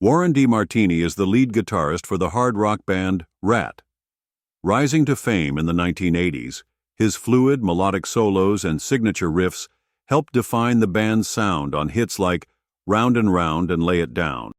Warren DeMartini is the lead guitarist for the hard rock band Rat. Rising to fame in the 1980s, his fluid, melodic solos and signature riffs helped define the band's sound on hits like Round and Lay It Down.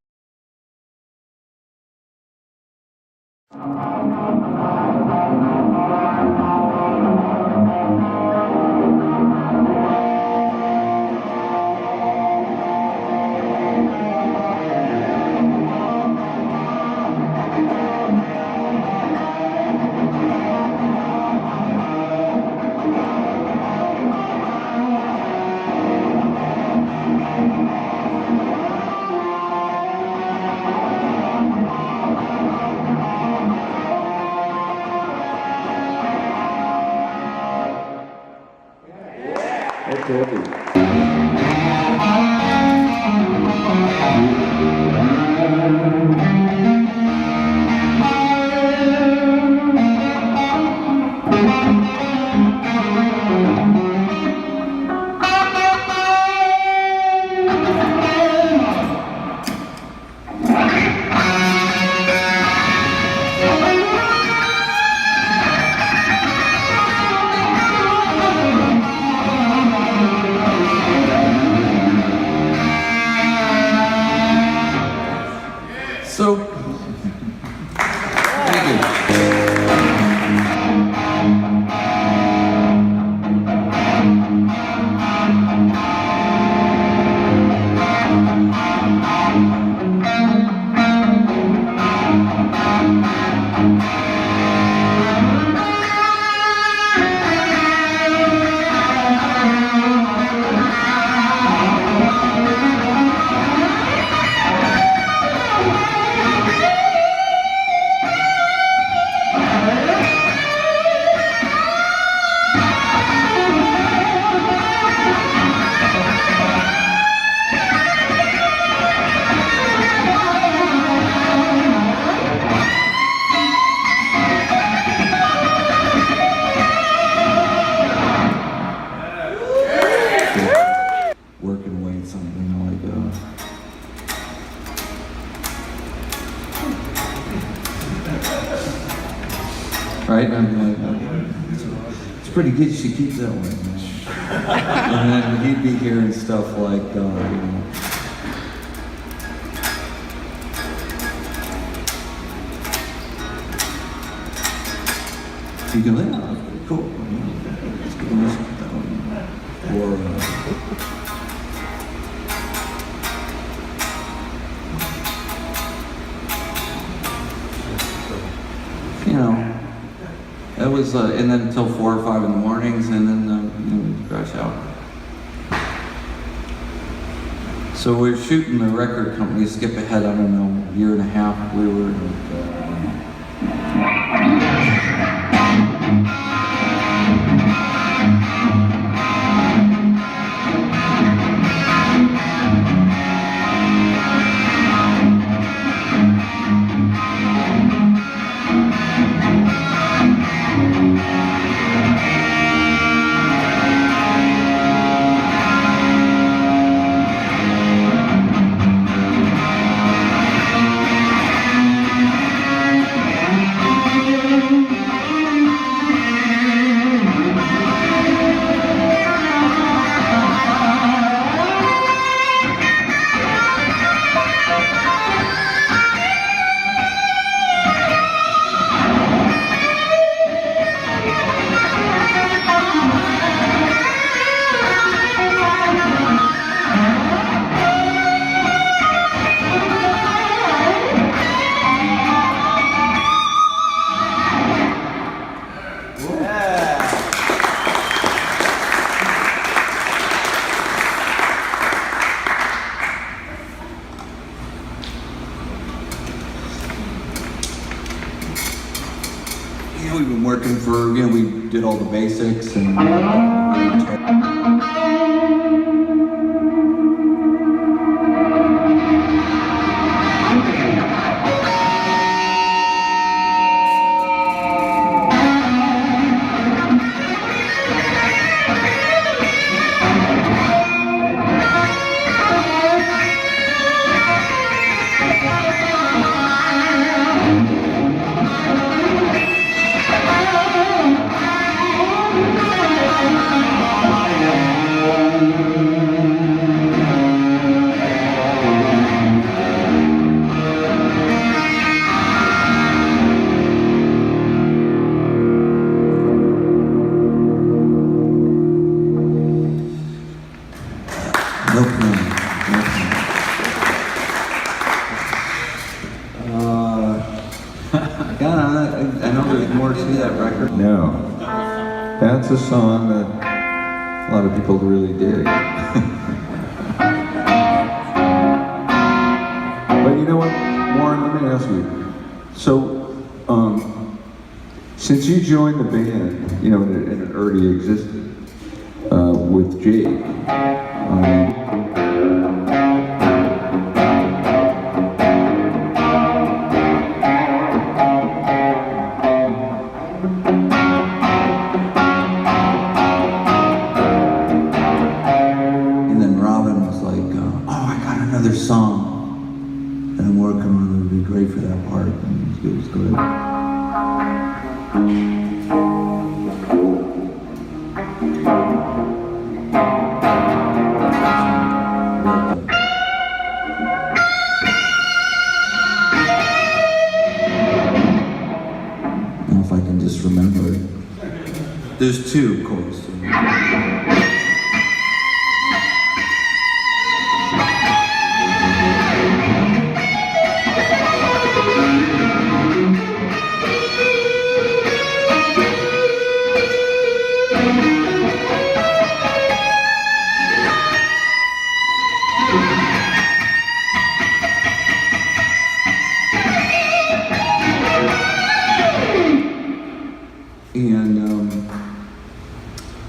Right? It's pretty good, she keeps that way. And then he'd be hearing stuff like, you go, yeah, cool. Let's go listen to that one. Or, you know, that was, and then until 4 or 5 in the mornings, and then we'd crash out. So we were shooting the record company, skip ahead, I don't know, a year and a half, we were we've been working for, we did all the basics and No plan. No plan. God, I know there's more to that record. No. That's a song that a lot of people really dig. But you know what, Warren, let me ask you. So, since you joined the band, you know, and it already existed, with Jake, and then Robin was like, oh, I got another song that I'm working on. It would be great for that part. And it was good. If I can just remember it. There's two chords.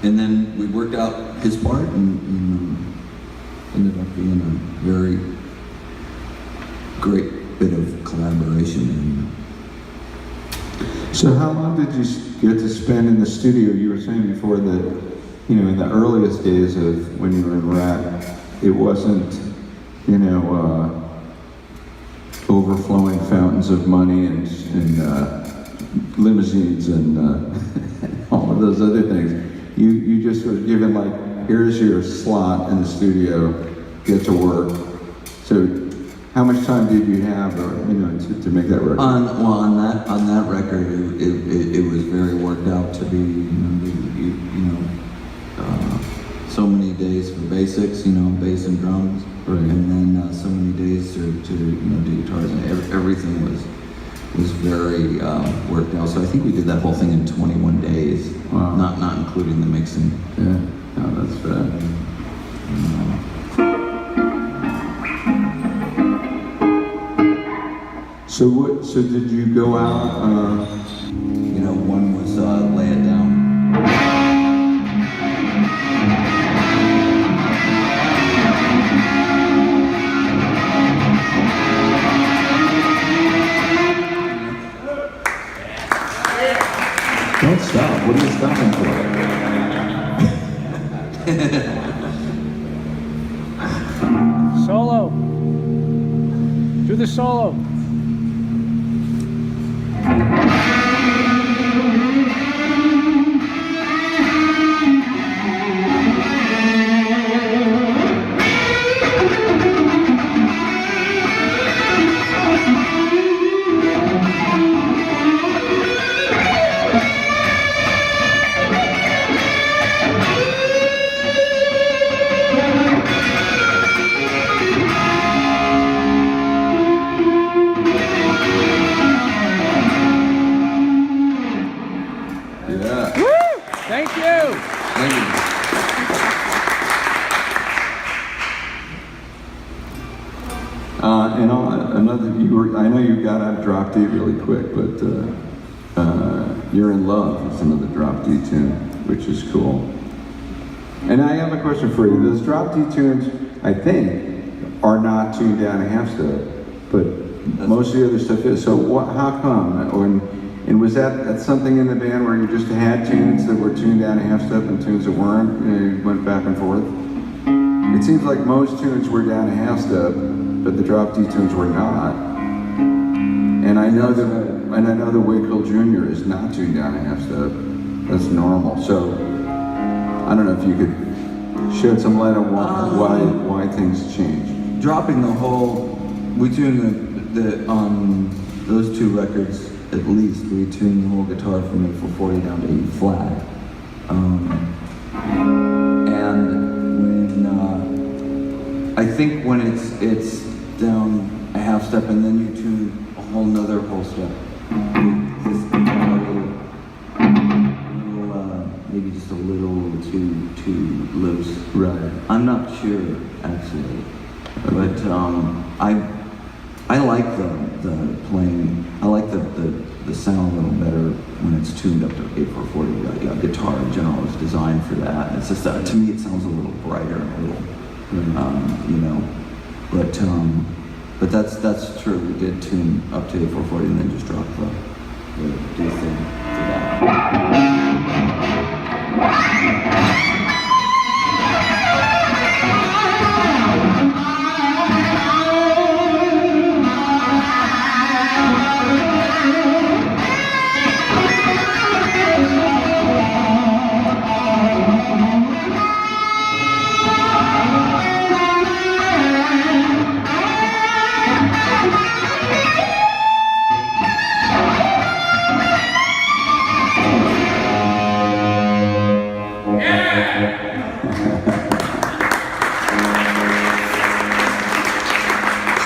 And then we worked out his part and ended up being a very great bit of collaboration. so how long did you get to spend in the studio? You were saying before that, you know, in the earliest days of when you were in Rat, it wasn't, you know, overflowing fountains of money and limousines and all of those other things. You just were given like, here's your slot in the studio, get to work. So how much time did you have, you know, to make that record? On that record, it was very worked out to be, so many days for basics, bass and drums, right. And then so many days to do guitars, and everything was very worked out. So I think we did that whole thing in 21 days, wow. not including the mixing. Yeah, no, that's fair. So did you go out? One was Lay It Down. Don't stop. What are you stopping for? Solo. Do the solo. Thank you. Thank you. And I know you got out of Drop D really quick, but You're in Love is another Drop D tune, which is cool. And I have a question for you. Those Drop D tunes, I think, are not tuned down a half step, but most of the other stuff is. So how come? And was that something in the band where you just had tunes that were tuned down a half step and tunes that weren't, and you went back and forth? It seems like most tunes were down a half step, but the Drop D tunes were not. know the Wakefield Jr. is not tuned down a half step. That's normal. So I don't know if you could shed some light on why things change. Dropping the whole, we tuned the on those two records at least. We tuned the whole guitar from A440 down to E flat. And when I think when it's down a half step and then you tune a whole step. This maybe just a little too loose. Right. I'm not sure actually, but I like the playing. I like the sound a little better when it's tuned up to A440. Guitar in general is designed for that. It's just to me it sounds a little brighter and a little, you know. But that's true. We did tune up to A440 and then just drop the D thing to that.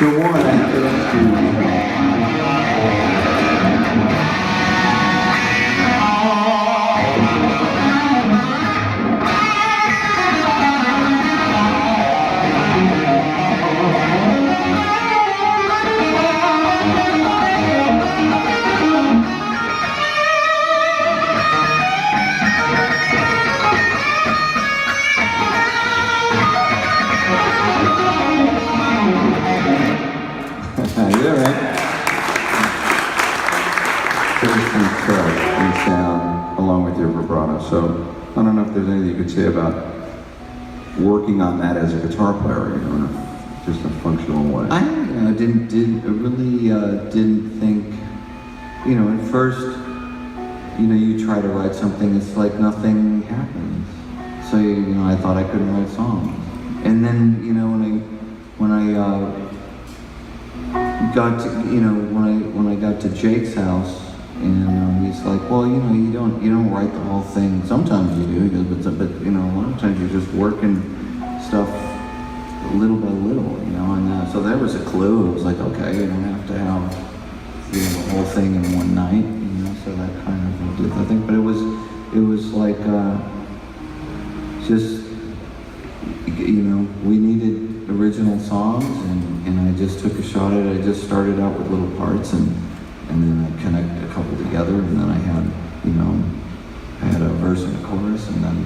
So one, I have to ask you. Yeah, right. Different cut and sound along with your vibrato. So I don't know if there's anything you could say about working on that as a guitar player, you know, in just a functional way. I didn't think, you know, at first, you know, you try to write something, it's like nothing happens. So, you know, I thought I couldn't write songs. And then, you know, when I got to, you know, when I got to Jake's house, and he's like, well, you know, you don't write the whole thing. Sometimes you do, he goes, but you know, a lot of times you're just working stuff little by little, you know. And so that was a clue. It was like, okay, you don't have to have, you know, the whole thing in one night, you know. So that kind of did the thing. But it was like just, you know, we needed original songs, and I just took a shot at it. I just started out with little parts, and then I connected a couple together, and then I had, you know, I had a verse and a chorus, and then,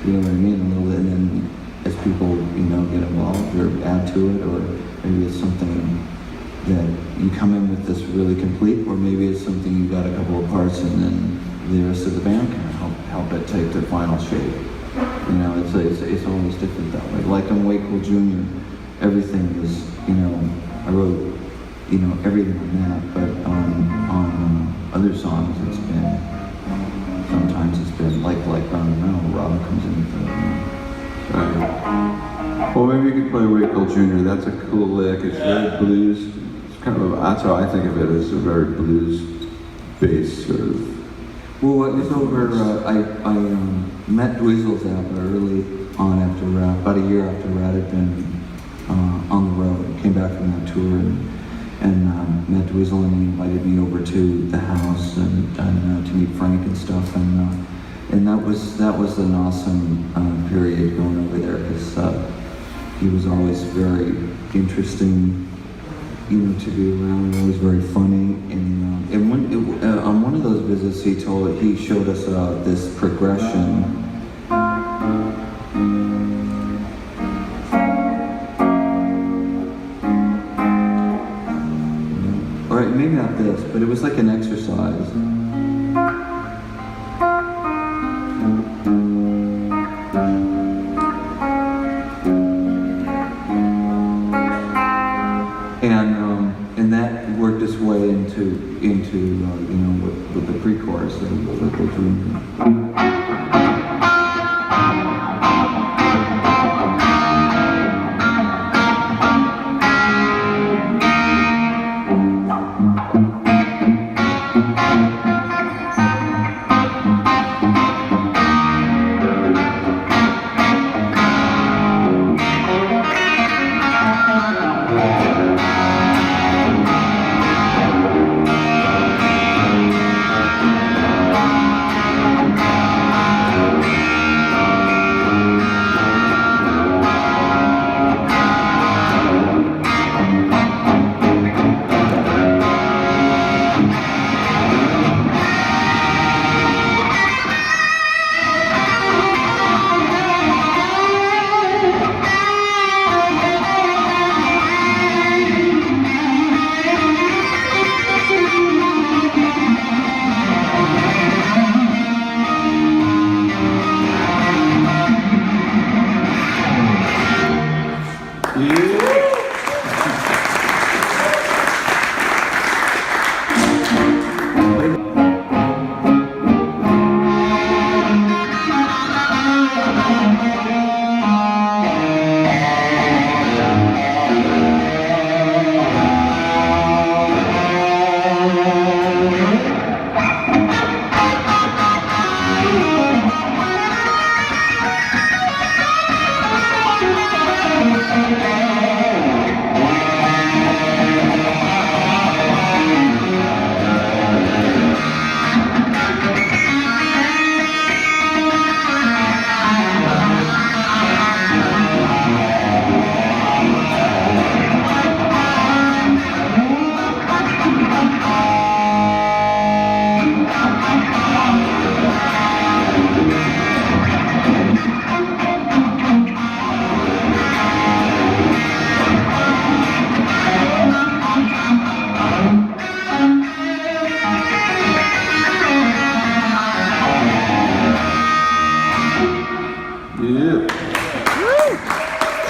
you know what I mean, and then as people, you know, get involved or add to it, or maybe it's something that you come in with this really complete, or maybe it's something you got a couple of parts, and then the rest of the band can help it take the final shape. You know, it's always different that way. Like on Wakefield Jr., everything was, you know, I wrote, you know, everything on that, but on other songs sometimes it's been like I don't know, Robin comes in with Right. Well, maybe you could play Wakefield Jr. That's a cool lick. It's very blues. It's kind of, that's how I think of it, as a very blues based sort of. Well, it was over, I met Dweezil Zappa early on after about a year after Rat had been on the road. Came back from that tour and met Dweezil, and he invited me over to the house and to meet Frank and stuff. And that was an awesome period going over there, because he was always very interesting, you know, to be around. Always very funny, and when on one of those visits, he showed us this progression. Or maybe not this, but it was like an exercise. And that worked worked its way into you know, with the pre-chorus that we're doing.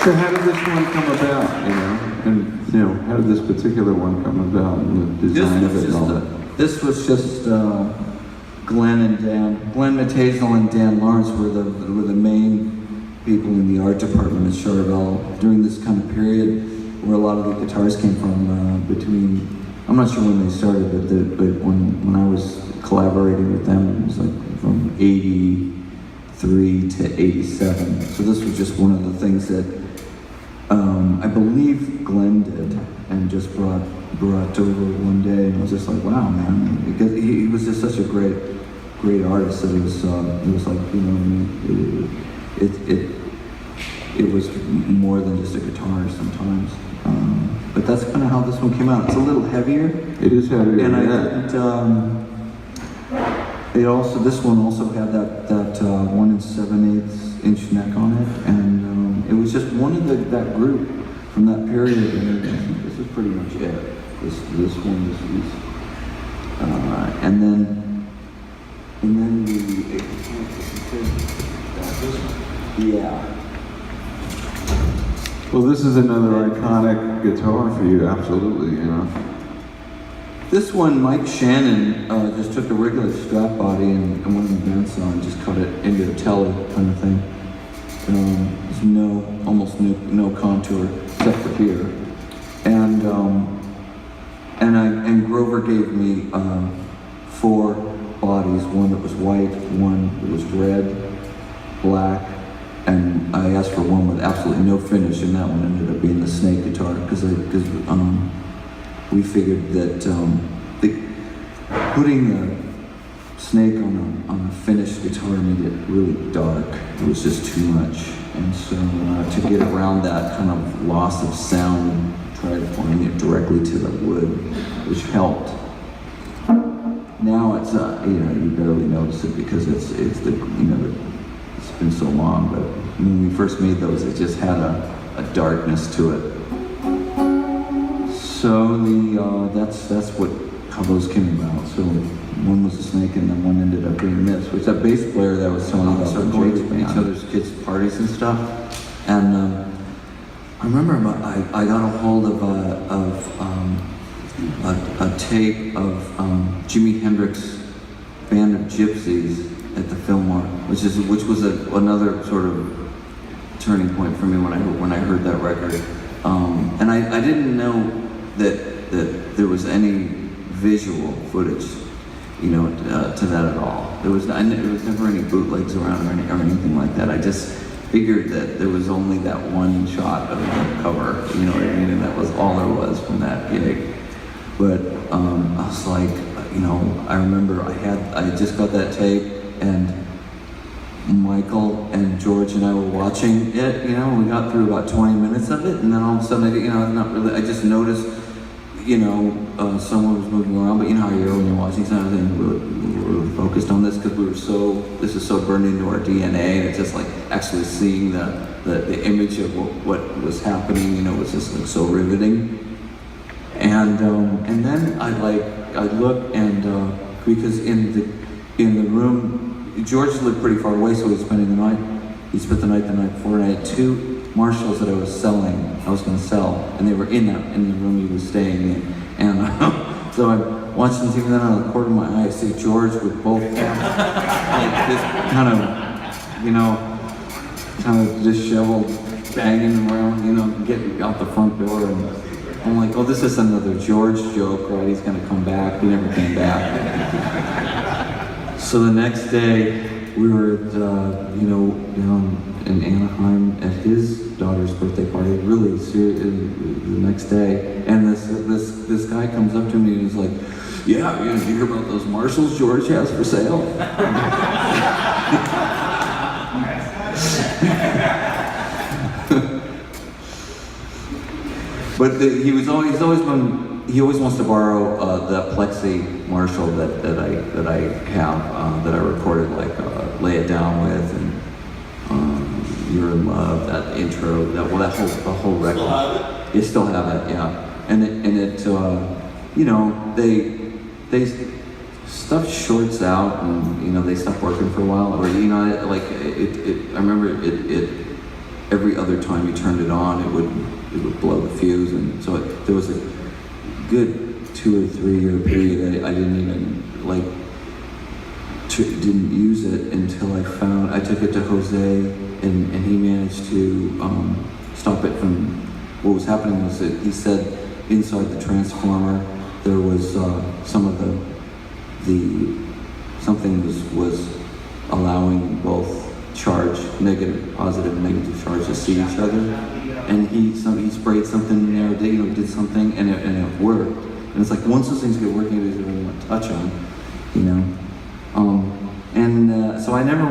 So how did this one come about, you know? And, you know, how did this particular one come about and the design of it and all that? This was just Glenn and Dan. Glenn Matazel and Dan Lawrence were the main people in the art department at Charvel during this kind of period where a lot of the guitars came from between, I'm not sure when they started, but when I was collaborating with them, it was like from 83 to 87. So this was just one of the things that I believe Glenn did and just brought over one day, and I was just like, wow, man, because he was just such a great artist that it was like, you know what I mean, it was more than just a guitar sometimes. But that's kind of how this one came out. It's a little heavier. It is heavier. And this one also had that 1 7/8 inch neck on it, and it was just one of that group from that period. And I think this is pretty much it. This one is, and then yeah. Well, this is another iconic guitar for you, absolutely, you know. This one, Mike Shannon just took a regular strap body and one of the bandsaw and just cut it into a telly kind of thing. There's almost no contour except for here. And Grover gave me 4 bodies, one that was white, one that was red, black, and I asked for one with absolutely no finish, and that one ended up being the snake guitar because we figured that putting the snake on a finished guitar made it really dark. It was just too much, and so to get around that kind of loss of sound, tried applying it directly to the wood, which helped. Now it's you barely notice it because it's been so long. But when we first made those, it just had a darkness to it. So that's how those came about. So one was a snake, and then one ended up being this, which that bass player that was telling about from Jake's band. Each other's kids' parties and stuff. And I remember I got a hold of a tape of Jimi Hendrix Band of Gypsies at the Fillmore, which was another sort of turning point for me when I heard that record. And I didn't know that there was any visual footage, you know, to that at all. There was never any bootlegs around or anything like that. I just figured that there was only that one shot of the cover, you know what I mean, and that was all there was from that gig. But I was like, you know, I remember I just got that tape, and Michael and George and I were watching it, you know, we got through about 20 minutes of it, and then all of a sudden, I just noticed, you know, someone was moving around, but you know how you are when you're watching something, and we were really focused on this because this is so burned into our DNA, and it's just like actually seeing the image of what was happening, you know, was just like so riveting. And then I looked, and because in the room, George lived pretty far away, so he was spending the night. He spent the night before, and I had 2 Marshalls that I was going to sell, and they were in the room he was staying in. And so I'm watching TV, and then out of the corner of my eye, I see George with both hands, like this kind of disheveled, banging around, you know, getting out the front door, and I'm like, oh, this is another George joke, right? He's gonna come back. He never came back. So the next day, we were at, down in Anaheim at his daughter's birthday party, really serious, the next day. And this guy comes up to me and he's like, yeah, you hear about those Marshalls George has for sale? But he always wants to borrow the Plexi Marshall that I have that I recorded, like Lay It Down with, and You're in Love, that intro, the whole record. Still have it? You still have it, yeah. And it you know, they stuff shorts out, and you know they stop working for a while, or you know, like I remember it every other time you turned it on, it would blow the fuse, and so there was a good 2 or 3 year period I didn't even didn't use it until I took it to Jose, and he managed to stop it from. What was happening was that he said inside the transformer there was some of something was allowing both positive and negative charge to see each other, and he sprayed something in there, did something, and it worked. And it's like once those things get working, it doesn't really want to touch them, you know. So I never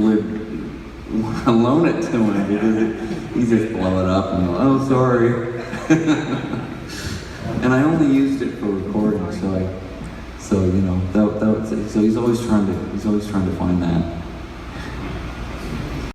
would loan it to him because he just blow it up and go, oh, sorry. And I only used it for recording, so you know, so he's always trying to find that.